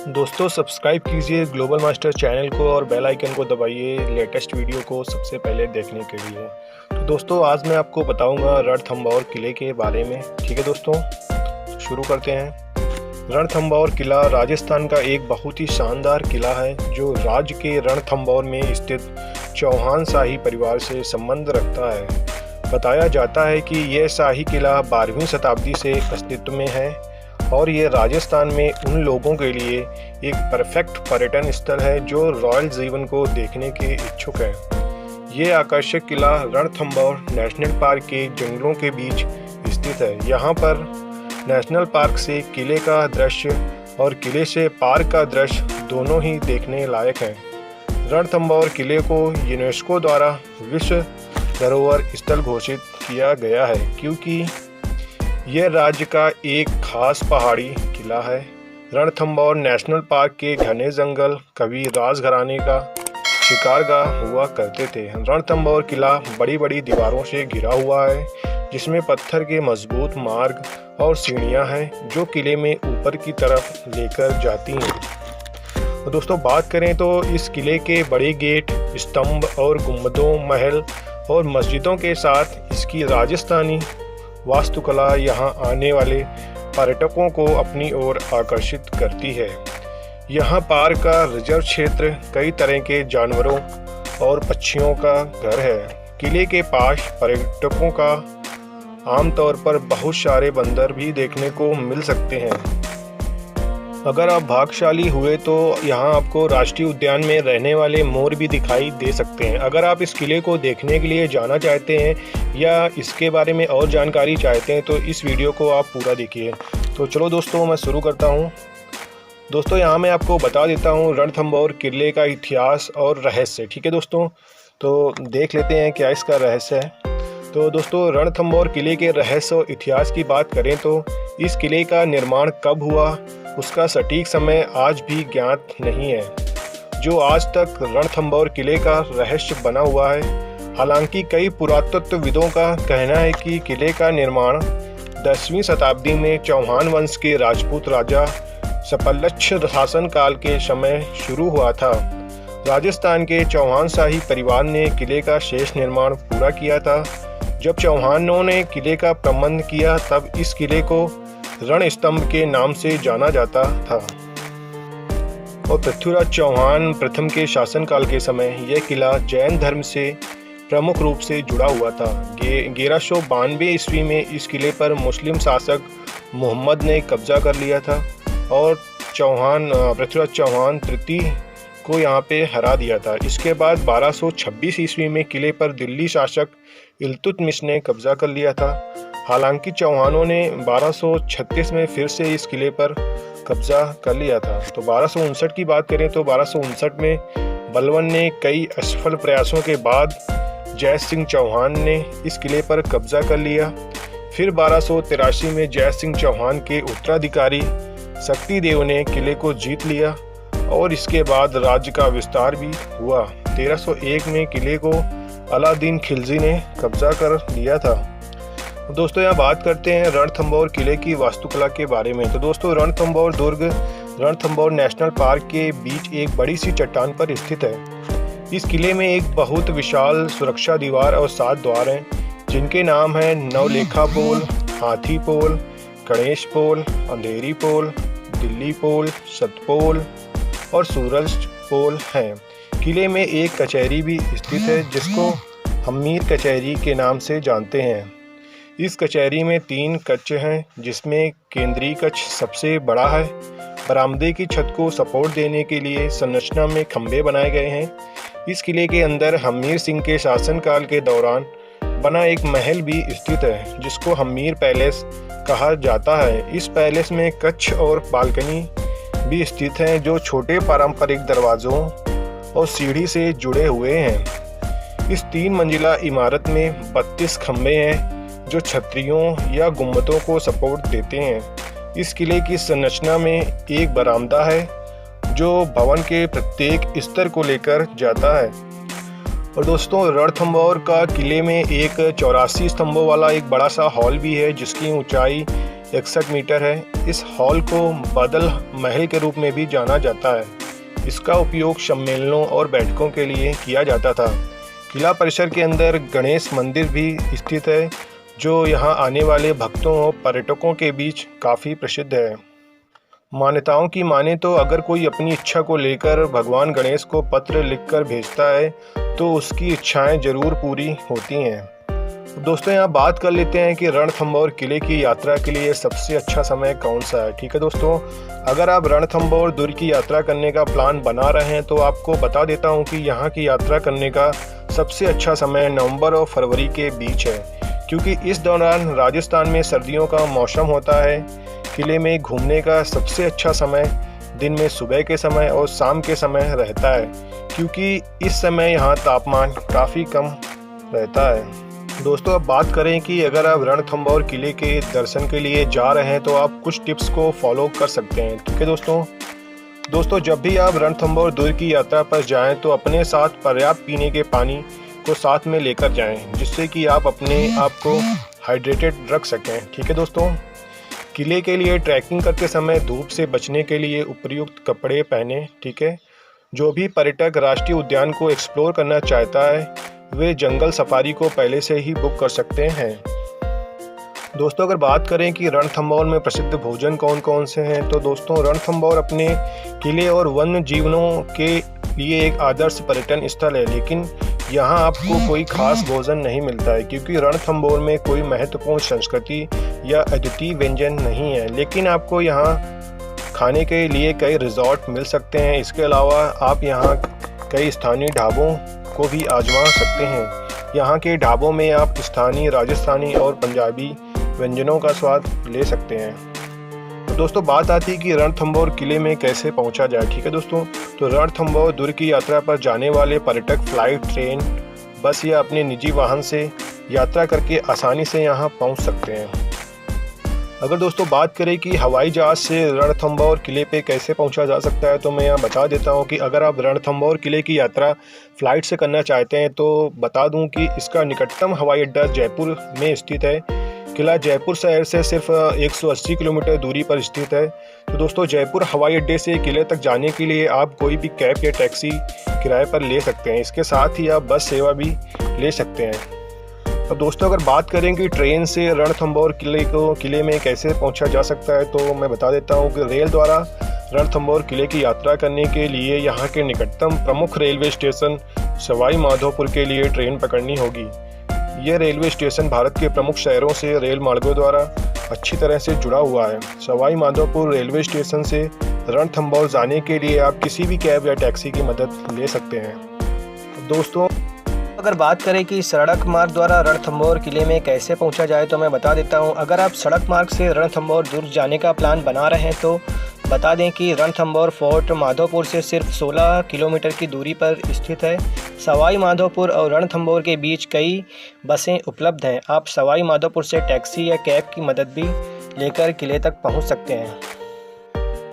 दोस्तों सब्सक्राइब कीजिए global master channel को और बेल आइकन को दबाइए लेटेस्ट वीडियो को सबसे पहले देखने के लिए। तो दोस्तों आज मैं आपको बताऊंगा रणथंभौर किले के बारे में। ठीक है दोस्तों, तो शुरू करते हैं। रणथंभौर किला राजस्थान का एक बहुत ही शानदार किला है जो राज्य के रणथंभौर में स्थित चौहान शाही परिवार से संबंध रखता है। बताया जाता है कि यह शाही किला 12वीं शताब्दी से अस्तित्व में है और ये राजस्थान में उन लोगों के लिए एक परफेक्ट पर्यटन स्थल है जो रॉयल जीवन को देखने के इच्छुक हैं। ये आकर्षक किला रणथंभौर नेशनल पार्क के जंगलों के बीच स्थित है। यहाँ पर नेशनल पार्क से किले का दृश्य और किले से पार्क का दृश्य दोनों ही देखने लायक हैं। रणथंभौर किले को यूनेस्को द्वारा विश्व धरोहर स्थल घोषित किया गया है क्योंकि यह राज्य का एक खास पहाड़ी किला है। रणथंभौर नेशनल पार्क के घने जंगल कभी राजघराने का शिकारगाह हुआ करते थे। रणथंभौर किला बड़ी बड़ी दीवारों से घिरा हुआ है जिसमें पत्थर के मजबूत मार्ग और सीढ़ियां हैं जो किले में ऊपर की तरफ लेकर जाती हैं। तो दोस्तों बात करें तो इस किले के बड़े गेट, स्तंभ और गुंबदों, महल और मस्जिदों के साथ इसकी राजस्थानी वास्तुकला यहाँ आने वाले पर्यटकों को अपनी ओर आकर्षित करती है। यहाँ पार्क का रिजर्व क्षेत्र कई तरह के जानवरों और पक्षियों का घर है। किले के पास पर्यटकों का आमतौर पर बहुत सारे बंदर भी देखने को मिल सकते हैं। अगर आप भाग्यशाली हुए तो यहाँ आपको राष्ट्रीय उद्यान में रहने वाले मोर भी दिखाई दे सकते हैं। अगर आप इस किले को देखने के लिए जाना चाहते हैं या इसके बारे में और जानकारी चाहते हैं तो इस वीडियो को आप पूरा देखिए। तो चलो दोस्तों मैं शुरू करता हूँ। दोस्तों यहाँ मैं आपको बता देता हूँ रणथंभौर किले का इतिहास और रहस्य। ठीक है दोस्तों, तो देख लेते हैं क्या इसका रहस्य है। तो दोस्तों रणथंभौर किले के रहस्य और इतिहास की बात करें तो इस किले का निर्माण कब हुआ उसका सटीक समय आज भी ज्ञात नहीं है, जो आज तक रणथंभौर किले का रहस्य बना हुआ है। हालांकि कई पुरातत्वविदों का कहना है कि किले का निर्माण 10वीं शताब्दी में चौहान वंश के राजपूत राजा सपलक्ष शासनकाल के समय शुरू हुआ था। राजस्थान के चौहान शाही परिवार ने किले का शेष निर्माण पूरा किया था। जब चौहानों ने किले का प्रबंध किया तब इस किले को रणस्तंभ के नाम से जाना जाता था और पृथ्वीराज चौहान प्रथम के शासनकाल के समय यह किला जैन धर्म से प्रमुख रूप से जुड़ा हुआ था। 1192 ईस्वी में इस किले पर मुस्लिम शासक मोहम्मद ने कब्जा कर लिया था और पृथ्वीराज चौहान तृतीय को यहाँ पे हरा दिया था। इसके बाद 1226 ईस्वी में किले पर दिल्ली शासक इल्तुतमिश ने कब्जा कर लिया था। हालांकि चौहानों ने 1236 में फिर से इस किले पर कब्जा कर लिया था। तो 1259 की बात करें तो 1259 में बलवन ने कई असफल प्रयासों के बाद जय सिंह चौहान ने इस किले पर कब्जा कर लिया। फिर 1283 में जय सिंह चौहान के उत्तराधिकारी शक्तिदेव ने किले को जीत लिया और इसके बाद राज्य का विस्तार भी हुआ। 1301 में किले को अलादीन खिलजी ने कब्जा कर लिया था। दोस्तों यहाँ बात करते हैं रणथंभौर किले की वास्तुकला के बारे में। तो दोस्तों रणथंभौर दुर्ग रणथंभौर नेशनल पार्क के बीच एक बड़ी सी चट्टान पर स्थित है। इस किले में एक बहुत विशाल सुरक्षा दीवार और 7 द्वार हैं जिनके नाम हैं नवलेखा पोल, हाथी पोल, गणेश पोल, अंधेरी पोल, दिल्ली पोल, सतपोल और सूरज पोल हैं। किले में एक कचहरी भी स्थित है जिसको हमीर कचहरी के नाम से जानते हैं। इस कचहरी में 3 कक्ष हैं जिसमें केंद्रीय कक्ष सबसे बड़ा है। बरामदे की छत को सपोर्ट देने के लिए संरचना में खंभे बनाए गए हैं। इस किले के अंदर हमीर सिंह के शासनकाल के दौरान बना एक महल भी स्थित है जिसको हमीर पैलेस कहा जाता है। इस पैलेस में कक्ष और बालकनी भी स्थित हैं जो छोटे पारंपरिक दरवाजों और सीढ़ी से जुड़े हुए हैं। इस 3 मंजिला इमारत में 32 खंभे हैं जो छतरियों या गुंबदों को सपोर्ट देते हैं। इस किले की संरचना में एक बरामदा है जो भवन के प्रत्येक स्तर को लेकर जाता है। और दोस्तों रणथंभौर का किले में एक 84 स्तंभों वाला एक बड़ा सा हॉल भी है जिसकी ऊंचाई 61 मीटर है। इस हॉल को बादल महल के रूप में भी जाना जाता है। इसका उपयोग सम्मेलनों और बैठकों के लिए किया जाता था। किला परिसर के अंदर गणेश मंदिर भी स्थित है, जो यहाँ आने वाले भक्तों और पर्यटकों के बीच काफ़ी प्रसिद्ध है। मान्यताओं की माने तो अगर कोई अपनी इच्छा को लेकर भगवान गणेश को पत्र लिखकर भेजता है तो उसकी इच्छाएं जरूर पूरी होती हैं। दोस्तों, यहाँ बात कर लेते हैं कि रणथंभौर किले की यात्रा के लिए सबसे अच्छा समय कौन सा है। ठीक है दोस्तों, अगर आप रणथंभौर दुर्ग की यात्रा करने का प्लान बना रहे हैं तो आपको बता देता हूँ कि यहाँ की यात्रा करने का सबसे अच्छा समय नवंबर और फरवरी के बीच है, क्योंकि इस दौरान राजस्थान में सर्दियों का मौसम होता है। किले में घूमने का सबसे अच्छा समय दिन में सुबह के समय और शाम के समय रहता है, क्योंकि इस समय यहाँ तापमान काफ़ी कम रहता है। दोस्तों, अब बात करें कि अगर आप रणथंभौर किले के दर्शन के लिए जा रहे हैं तो आप कुछ टिप्स को फॉलो कर सकते हैं। ठीक है दोस्तों, जब भी आप रणथंभौर दुर्ग की यात्रा पर जाएं तो अपने साथ पर्याप्त पीने के पानी को साथ में लेकर जाएं, जिससे कि आप अपने आप को हाइड्रेटेड रख सकें। ठीक है दोस्तों, किले के लिए ट्रैकिंग करते समय धूप से बचने के लिए उपयुक्त कपड़े पहने। ठीक है, जो भी पर्यटक राष्ट्रीय उद्यान को एक्सप्लोर करना चाहता है वे जंगल सफारी को पहले से ही बुक कर सकते हैं। दोस्तों, अगर बात करें कि रणथंभौर में प्रसिद्ध भोजन कौन कौन से हैं, तो दोस्तों रणथंभौर अपने किले और वन्य जीवनों के लिए एक आदर्श पर्यटन स्थल है, लेकिन यहाँ आपको कोई खास भोजन नहीं मिलता है, क्योंकि रणथंभौर में कोई महत्वपूर्ण संस्कृति या अद्वितीय व्यंजन नहीं है। लेकिन आपको यहाँ खाने के लिए कई रिजॉर्ट मिल सकते हैं। इसके अलावा आप यहाँ कई स्थानीय ढाबों को भी आजमा सकते हैं। यहाँ के ढाबों में आप स्थानीय राजस्थानी और पंजाबी व्यंजनों का स्वाद ले सकते हैं। तो दोस्तों, बात आती है कि रणथंभौर किले में कैसे पहुंचा जाए। ठीक है दोस्तों, तो रणथंभौर दुर्ग की यात्रा पर जाने वाले पर्यटक फ्लाइट, ट्रेन, बस या अपने निजी वाहन से यात्रा करके आसानी से यहाँ पहुंच सकते हैं। अगर दोस्तों बात करें कि हवाई जहाज़ से रणथंभौर किले पे कैसे पहुंचा जा सकता है, तो मैं यहाँ बता देता हूँ कि अगर आप रणथंभौर किले की यात्रा फ़्लाइट से करना चाहते हैं तो बता दूँ कि इसका निकटतम हवाई अड्डा जयपुर में स्थित है। किला जयपुर शहर से सिर्फ 180 किलोमीटर दूरी पर स्थित है। तो दोस्तों, जयपुर हवाई अड्डे से किले तक जाने के लिए आप कोई भी कैब या टैक्सी किराए पर ले सकते हैं। इसके साथ ही आप बस सेवा भी ले सकते हैं। अब दोस्तों, अगर बात करें कि ट्रेन से रणथंभौर किले में कैसे पहुंचा जा सकता है, तो मैं बता देता हूं कि रेल द्वारा रणथंभौर किले की यात्रा करने के लिए यहाँ के निकटतम प्रमुख रेलवे स्टेशन सवाई माधोपुर के लिए ट्रेन पकड़नी होगी। यह रेलवे स्टेशन भारत के प्रमुख शहरों से रेल मार्गों द्वारा अच्छी तरह से जुड़ा हुआ है। सवाई माधोपुर रेलवे स्टेशन से रणथंभौर जाने के लिए आप किसी भी कैब या टैक्सी की मदद ले सकते हैं। दोस्तों, अगर बात करें कि सड़क मार्ग द्वारा रणथंभौर किले में कैसे पहुंचा जाए, तो मैं बता देता हूं। अगर आप सड़क मार्ग से रणथंभौर दुर्ग जाने का प्लान बना रहे हैं तो बता दें कि रणथंभौर फोर्ट माधोपुर से सिर्फ 16 किलोमीटर की दूरी पर स्थित है। सवाई माधोपुर और रणथंभौर के बीच कई बसें उपलब्ध हैं। आप सवाई माधोपुर से टैक्सी या कैब की मदद भी लेकर किले तक पहुंच सकते हैं।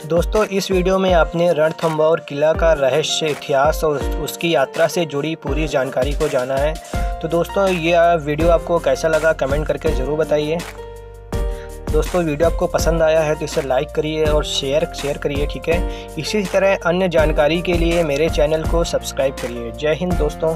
दोस्तों, इस वीडियो में आपने रणथंभौर किला का रहस्य, इतिहास और उसकी यात्रा से जुड़ी पूरी जानकारी को जाना है। तो दोस्तों, ये वीडियो आपको कैसा लगा कमेंट करके ज़रूर बताइए। दोस्तों, वीडियो आपको पसंद आया है तो इसे लाइक करिए और शेयर करिए। ठीक है, इसी तरह अन्य जानकारी के लिए मेरे चैनल को सब्सक्राइब करिए। जय हिंद दोस्तों।